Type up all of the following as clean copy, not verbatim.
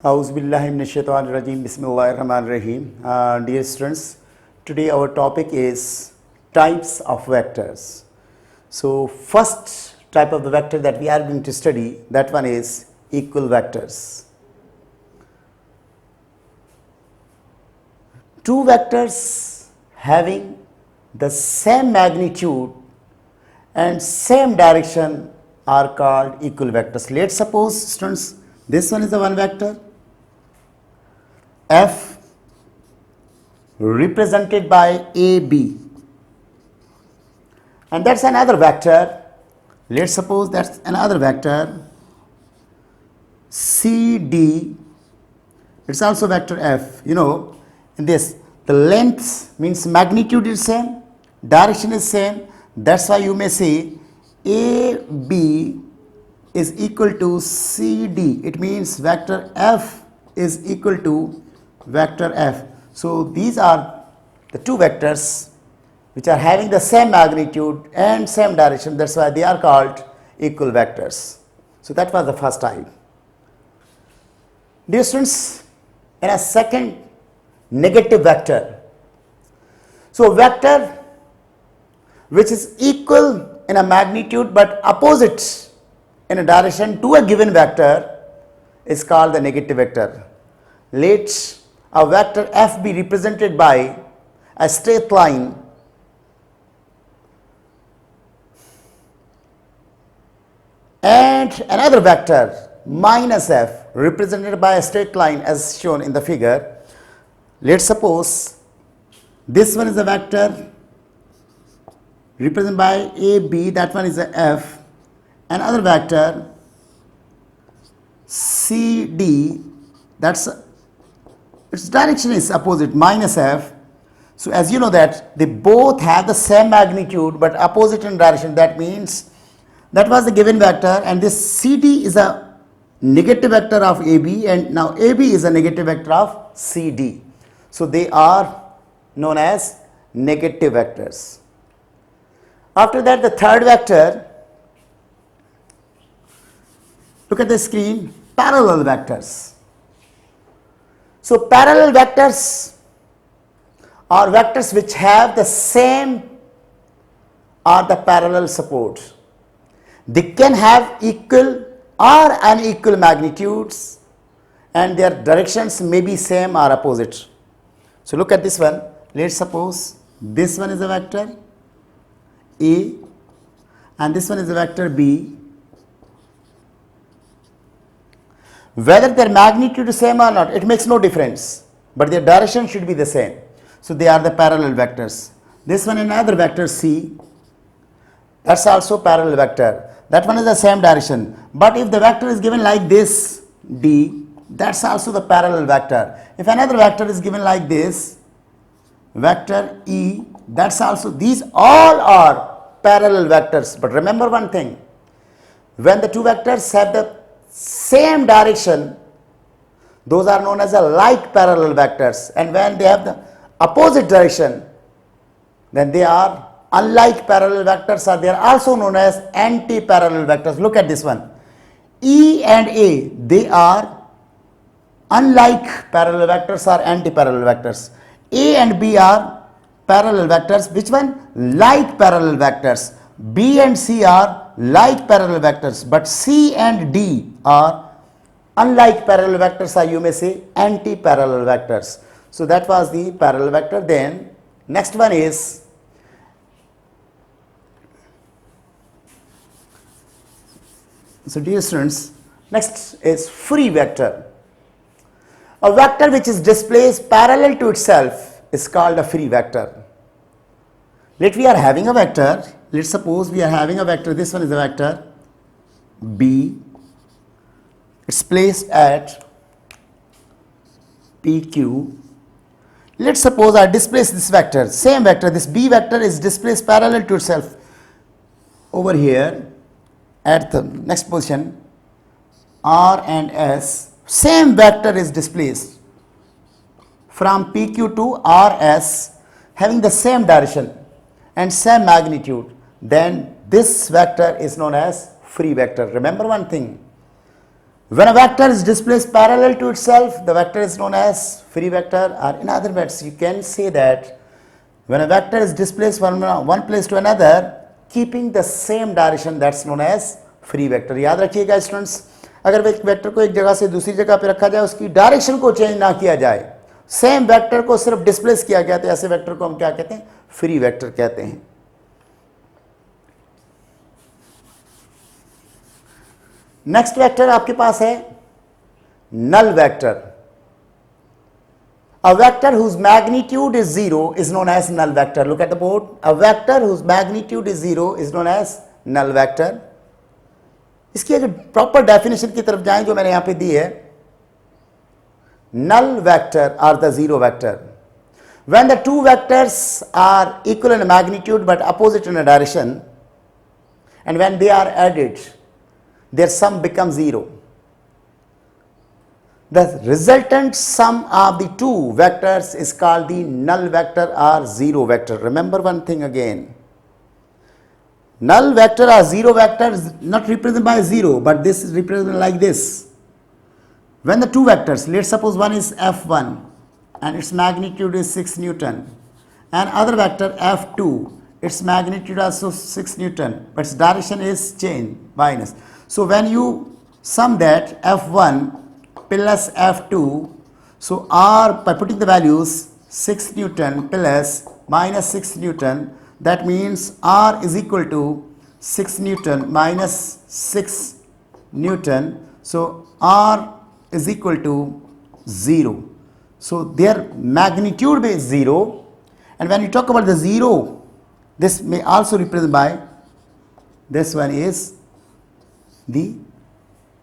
Auzubillahiminash-shaytanir-rajim. Bismillahir-rahmanir-rahim. Dear students, today our topic is types of vectors. So, first type of the vector that we are going to study, that one is equal vectors. Two vectors having the same magnitude and same direction are called equal vectors. Let's suppose, students, this one is the one vector F represented by AB, and that's another vector. Let's suppose that's another vector CD. It's also vector F. You know, in this the length means magnitude is same, direction is same. That's why you may say AB is equal to CD. It means vector F is equal to vector F. So these are the two vectors which are having the same magnitude and same direction. That's why they are called equal vectors. So that was the first type. Dear students, in a second, negative vector. So vector which is equal in a magnitude but opposite in a direction to a given vector is called the negative vector. Let a vector F be represented by a straight line and another vector minus F represented by a straight line as shown in the figure. Let's suppose this one is a vector represented by AB, that one is a F, another vector CD, that's its direction is opposite minus F. So as you know that they both have the same magnitude but opposite in direction, that means that was the given vector, and this CD is a negative vector of AB, and now AB is a negative vector of CD. So they are known as negative vectors. After that, the third vector, look at the screen, parallel vectors. So parallel vectors are vectors which have the same or the parallel support. They can have equal or unequal magnitudes and their directions may be same or opposite. So look at this one. Let's suppose this one is a vector A and this one is a vector B. Whether their magnitude is same or not, it makes no difference, but their direction should be the same. So they are the parallel vectors. This one another vector C, that's also parallel vector. That one is the same direction. But if the vector is given like this D, that's also the parallel vector. If another vector is given like this vector E, that's also, these all are parallel vectors. But remember one thing, when the two vectors have the same direction, those are known as a like parallel vectors, and when they have the opposite direction, then they are unlike parallel vectors, or they are also known as anti-parallel vectors. Look at this one, E and A, they are unlike parallel vectors or anti-parallel vectors. A and B are parallel vectors. Which one? Like parallel vectors. B and C are like parallel vectors, but C and D are unlike parallel vectors, or you may say anti-parallel vectors. So that was the parallel vector. Then next one is dear students, next is free vector. A vector which is displaced parallel to itself is called a free vector. Let we are having a vector. Let's suppose we are having a vector. This one is a vector B. It's placed at PQ. Let's suppose I displace this vector. Same vector. This B vector is displaced parallel to itself over here at the next position R and S. Same vector is displaced from PQ to RS having the same direction and same then this vector is known as free vector. Remember one thing, When a vector is displaced parallel to itself, the vector is known as free vector, or in other words, you can say that when a vector is displaced from one place to another, keeping the same direction, that's known as free vector. याद रखिएगा students, अगर एक vector को एक जगह से दूसरी जगह पे रखा जाए, उसकी डायरेक्शन को चेंज ना किया जाए, सेम वेक्टर को सिर्फ डिस्प्लेस किया गया, तो ऐसे वेक्टर को हम क्या कहते हैं? फ्री वेक्टर कहते हैं. नेक्स्ट वेक्टर आपके पास है null vector. A vector whose magnitude is 0 is known as null vector. Look at the board. A vector whose magnitude is 0 is known as null vector. इसकी अगर प्रॉपर डेफिनेशन की तरफ जाएं जो मैंने यहां पे दी है, null vector are the zero vector. When the two vectors are equal in magnitude but opposite in a direction, and when they are added, their sum becomes 0. The resultant sum of the two vectors is called the null vector or zero vector. Remember one thing again. Null vector or zero vector is not represented by 0, but this is represented like this. When the two vectors, let's suppose one is f1 and its magnitude is 6 Newton, and other vector f2, its magnitude also 6 Newton, but its direction is change, minus. So when you sum that f1 plus f2, so r, by putting the values 6 Newton plus minus 6 Newton, that means r is equal to 6 Newton minus 6 Newton, so r is equal to 0. So their magnitude is 0, and when you talk about the 0, this may also represent by, this one is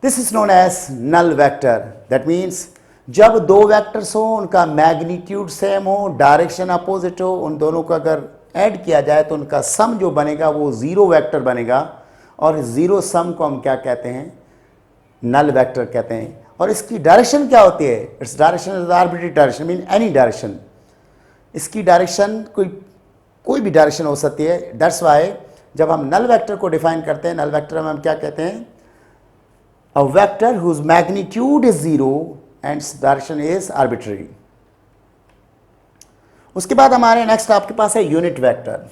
this is known as null vector. That means जब दो vectors हो, उनका magnitude same हो, direction opposite हो, उन दोनों को अगर ऐड किया जाए तो उनका सम जो बनेगा वो जीरो वेक्टर बनेगा, और जीरो सम को हम क्या कहते हैं? नल वेक्टर कहते हैं. और इसकी डायरेक्शन क्या होती है? Its direction is arbitrary direction, mean any direction. इसकी डायरेक्शन कोई भी डायरेक्शन हो सकती है. दैट्स वाई जब हम नल वेक्टर को डिफाइन करते हैं, नल वेक्टर में हम क्या कहते हैं? A vector whose magnitude is 0 and its direction is arbitrary. उसके बाद हमारे नेक्स्ट आपके पास है यूनिट वेक्टर.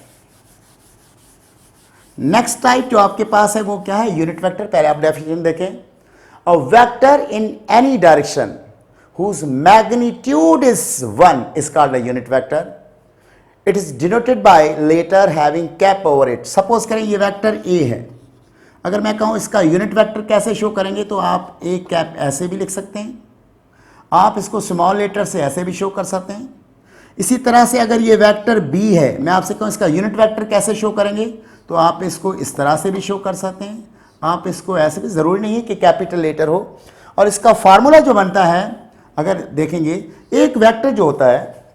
नेक्स्ट टाइप जो आपके पास है वो क्या है? Unit vector. पहले आप डेफिनेशन देखें. A vector in any direction whose magnitude is 1 is called a unit vector. It is denoted by letter having cap over it. Suppose करें ये वेक्टर A है. अगर मैं कहूँ इसका यूनिट वेक्टर कैसे शो करेंगे, तो आप एक कैप ऐसे भी लिख सकते हैं, आप इसको स्मॉल लेटर से ऐसे भी शो कर सकते हैं. इसी तरह से अगर ये वेक्टर बी है, मैं आपसे कहूँ इसका यूनिट वेक्टर कैसे शो करेंगे, तो आप इसको इस तरह से भी शो कर सकते हैं, आप इसको ऐसे भी, ज़रूरी नहीं है कि कैपिटल लेटर हो. और इसका फार्मूला जो बनता है, अगर देखेंगे एक वेक्टर जो होता है,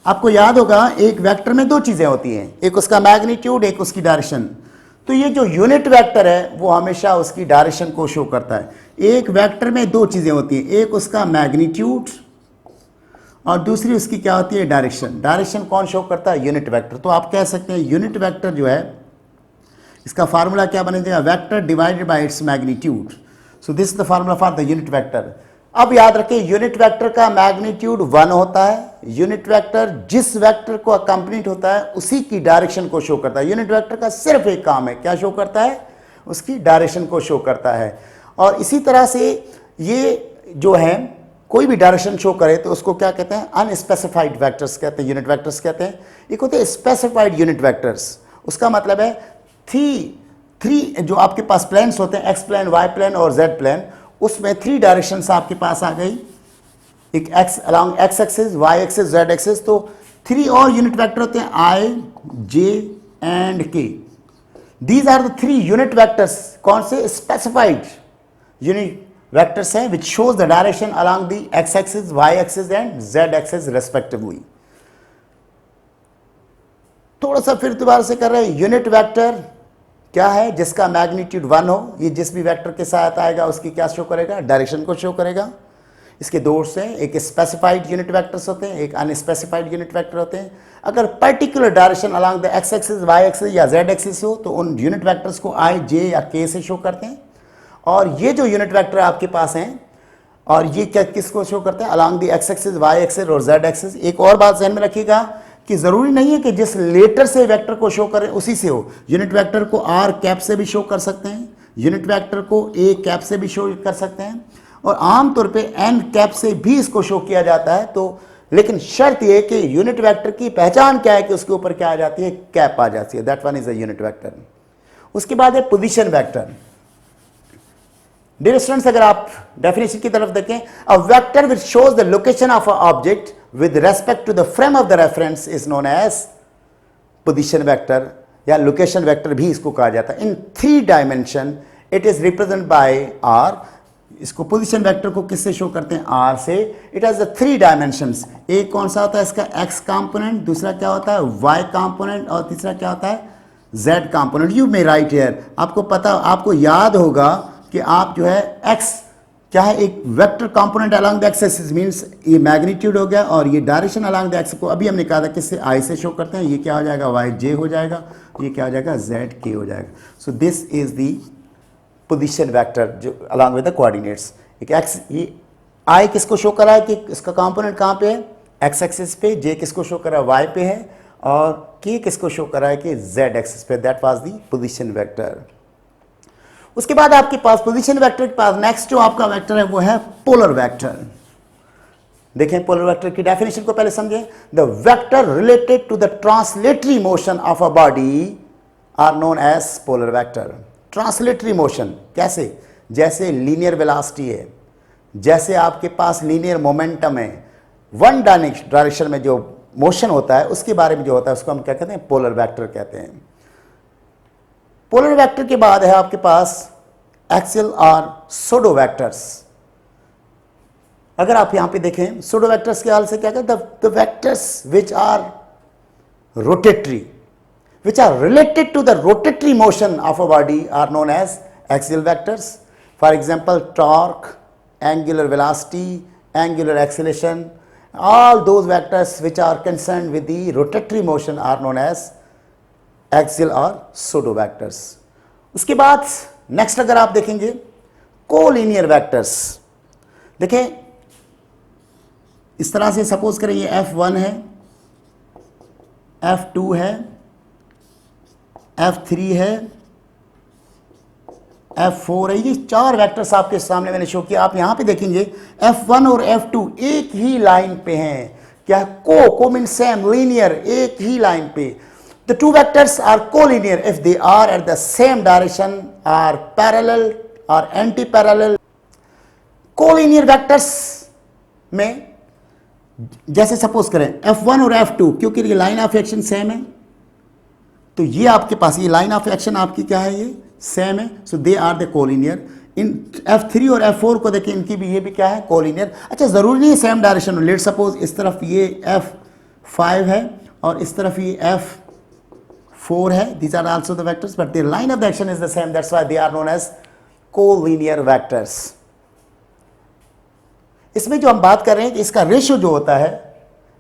आपको याद होगा एक वेक्टर में दो चीज़ें होती हैं, एक उसका मैग्नीट्यूड, एक उसकी डायरेक्शन. तो ये जो यूनिट वेक्टर है वो हमेशा उसकी डायरेक्शन को शो करता है. एक वेक्टर में दो चीज़ें होती हैं, एक उसका मैग्नीट्यूड और दूसरी उसकी क्या होती है? डायरेक्शन. डायरेक्शन कौन शो करता है? Unit vector. तो आप कह सकते हैं यूनिट वेक्टर जो है, इसका फार्मूला क्या बनेगा? Vector divided by its magnitude. So this is the formula for the unit vector. अब याद रखिए यूनिट वेक्टर का मैग्नीट्यूड 1 होता है. यूनिट वेक्टर जिस वेक्टर को अकम्पनीड होता है उसी की डायरेक्शन को शो करता है. यूनिट वेक्टर का सिर्फ एक काम है, क्या शो करता है? उसकी डायरेक्शन को शो करता है. और इसी तरह से ये जो है कोई भी डायरेक्शन शो करे तो उसको क्या कहते हैं? अनस्पेसिफाइड वेक्टर्स कहते हैं, यूनिट वेक्टर्स कहते हैं. एक होते हैं स्पेसिफाइड यूनिट वेक्टर्स. उसका मतलब है थ्री जो आपके पास प्लेन्स होते हैं, एक्स प्लेन, वाई प्लेन और जेड प्लेन, उसमें 3 डायरेक्शंस आपके पास आ गई, एक X along X axis, Y axis, Z axis. तो 3 और यूनिट वेक्टर होते हैं, I, J and K. These are the 3 unit vectors. कौन से? स्पेसिफाइड यूनिट वेक्टर्स हैं which shows the direction along the X axis, Y axis and Z axis respectively. थोड़ा सा फिर दोबारा से कर रहे हैं. यूनिट वेक्टर क्या है? जिसका मैग्नीट्यूड 1 हो. ये जिस भी वेक्टर के साथ आएगा उसकी क्या शो करेगा? डायरेक्शन को शो करेगा. इसके दो से एक स्पेसिफाइड यूनिट वेक्टर्स होते हैं, एक अनस्पेसिफाइड यूनिट वेक्टर होते हैं. अगर particular direction along the X axis, Y axis या जेड एक्सिस हो तो उन यूनिट वेक्टर्स को आई, जे या के से शो करते हैं. और ये जो यूनिट वेक्टर आपके पास हैं, और ये क्या किसको शो करते हैं, along the X axis, Y axis और जेड एक्सिस। एक और बात ध्यान में रखिएगा कि जरूरी नहीं है कि जिस लेटर से वेक्टर को शो करें उसी से हो। यूनिट वेक्टर को आर कैप से भी शो कर सकते हैं, यूनिट वेक्टर को ए कैप से भी शो कर सकते हैं, और आमतौर पे एन कैप से भी इसको शो किया जाता है। तो लेकिन शर्त यह कि यूनिट वेक्टर की पहचान क्या है कि उसके ऊपर क्या आ जाती है, कैप आ जाती है। That one is a unit vector. उसके बाद है पोजीशन वेक्टर। डियर स्टूडेंट्स, अगर आप डेफिनेशन की तरफ देखें, a vector which shows the location of a object with respect to the frame of the reference is known as position vector, या location vector भी इसको कहा जाता है। In 3 dimension it is represent by R. इसको position vector को किससे show करते हैं, आर से। It has the 3 dimensions. एक कौन सा होता है इसका, एक्स कंपोनेंट, दूसरा क्या होता है वाई कंपोनेंट, और तीसरा क्या होता है Z component. You may right here, आपको पता, आपको याद होगा कि आप जो है एक्स क्या है, एक vector component along the X axis means ये मैग्नीट्यूड हो गया, और ये डायरेक्शन अलोंग द एक्स को अभी हमने कहा था किससे, आई से शो करते हैं। ये क्या हो जाएगा, वाई जे हो जाएगा, ये क्या हो जाएगा, जेड के हो जाएगा। So this is the position vector जो अलोंग विद द कोऑर्डिनेट्स। एक एक्स, ये आई किसको शो कर रहा है कि इसका कंपोनेंट कहाँ पे है, एक्स एक्सिस पे, जे किसको शो कर रहा है, वाई पे है, और के किसको शो कर रहा है कि जेड एक्सिस पे। That was the position vector. उसके बाद आपके पास पोजीशन वेक्टर के पास नेक्स्ट जो आपका वेक्टर है वो है पोलर वेक्टर। देखें पोलर वेक्टर की डेफिनेशन को पहले समझें। The vector related to the translatory motion of a body are known as polar vector. Translatory motion कैसे, जैसे लीनियर वेलोसिटी है, जैसे आपके पास लीनियर मोमेंटम है, वन डायरेक्शन में जो मोशन होता है उसके बारे में जो होता है उसको हम क्या कहते हैं, पोलर वेक्टर कहते हैं। पोलर वेक्टर के बाद है आपके पास एक्सियल और सूडो वेक्टर्स। अगर आप यहां पे देखें सूडो वेक्टर्स के हाल से क्या कहते हैं, the vectors which are rotatory, which are related to the rotatory motion of a body are known as axial vectors. For example, torque, angular velocity, angular acceleration, all those vectors which are concerned with the rotatory motion are known as axial or pseudo vectors. उसके बाद next अगर आप देखेंगे collinear vectors. देखें इस तरह से suppose करें ये F1 है, F2 है, F3 है, F4 है। ये 4 वेक्टर्स आपके सामने मैंने शो किया। आप यहां पे देखेंगे F1 और F2 एक ही लाइन पे हैं। क्या, को मीन सेम, लीनियर, एक ही लाइन पे। The two vectors are collinear if they are at the same direction, are parallel or anti-parallel. Collinear vectors में जैसे सपोज करें F1 और F2, क्योंकि ये लाइन ऑफ एक्शन सेम है, तो ये आपके पास ये लाइन ऑफ एक्शन आपकी क्या है, ये सेम है, so they are the collinear. In F3 और F4 को देखें, इनकी भी ये भी क्या है, कोलिनियर। अच्छा, जरूरी नहीं है सेम डायरेक्शन हो। लेट सपोज इस तरफ ये F5 है और इस तरफ ये F4 है, these are also the vectors but their line of the action is the same, that's why they are known as collinear vectors. इसमें जो हम बात कर रहे हैं कि इसका रेशो जो होता है,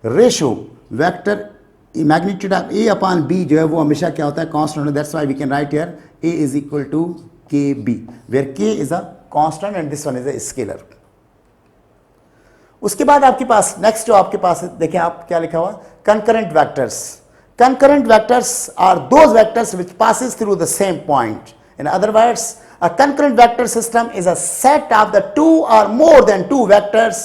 ratio vector magnitude of A upon B जो है वो हमेशा क्या होता है, constant. That's why we can write here A is equal to K B, where K is a constant and this one is a scalar. उसके बाद आपके पास नेक्स्ट जो आपके पास देखें आप क्या लिखा हुआ, concurrent vectors. Concurrent vectors are those vectors which passes through the same point. In other words, a concurrent vector system is a set of the two or more than two vectors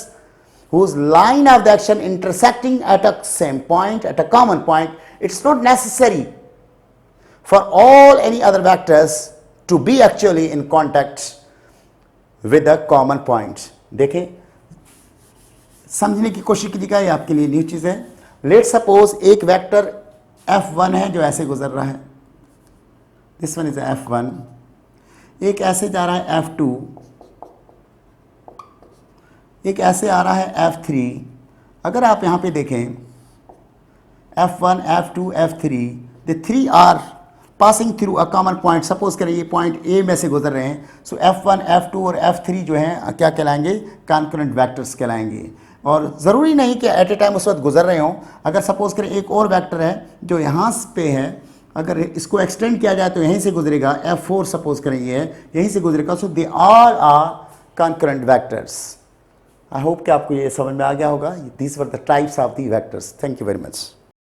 whose line of the action intersecting at a same point, at a common point. It's not necessary for all any other vectors to be actually in contact with a common point. देखें, समझने की कोशिश कीजिएगा, ये आपके लिए new चीज़ है। Let suppose एक वेक्टर F1 है जो ऐसे गुजर रहा है, दिस वन इज F1, एक ऐसे जा रहा है F2, एक ऐसे आ रहा है F3। अगर आप यहाँ पे देखें F1, F2, F3, the three are passing through a common point. Suppose करें ये पॉइंट ए में से गुजर रहे हैं, सो F1, F2 और F3 जो हैं क्या कहलाएंगे, कॉन्करेंट वेक्टर्स कहलाएंगे। और ज़रूरी नहीं कि एट ए टाइम उस वक्त गुजर रहे हों। अगर सपोज करें एक और वेक्टर है जो यहाँ पे है अगर इसको एक्सटेंड किया जाए तो यहीं से गुजरेगा, F4 सपोज करें ये है, यहीं से गुजरेगा, so they all are concurrent vectors. I hope कि आपको ये समझ में आ गया होगा। These were the types of the vectors. Thank you very much.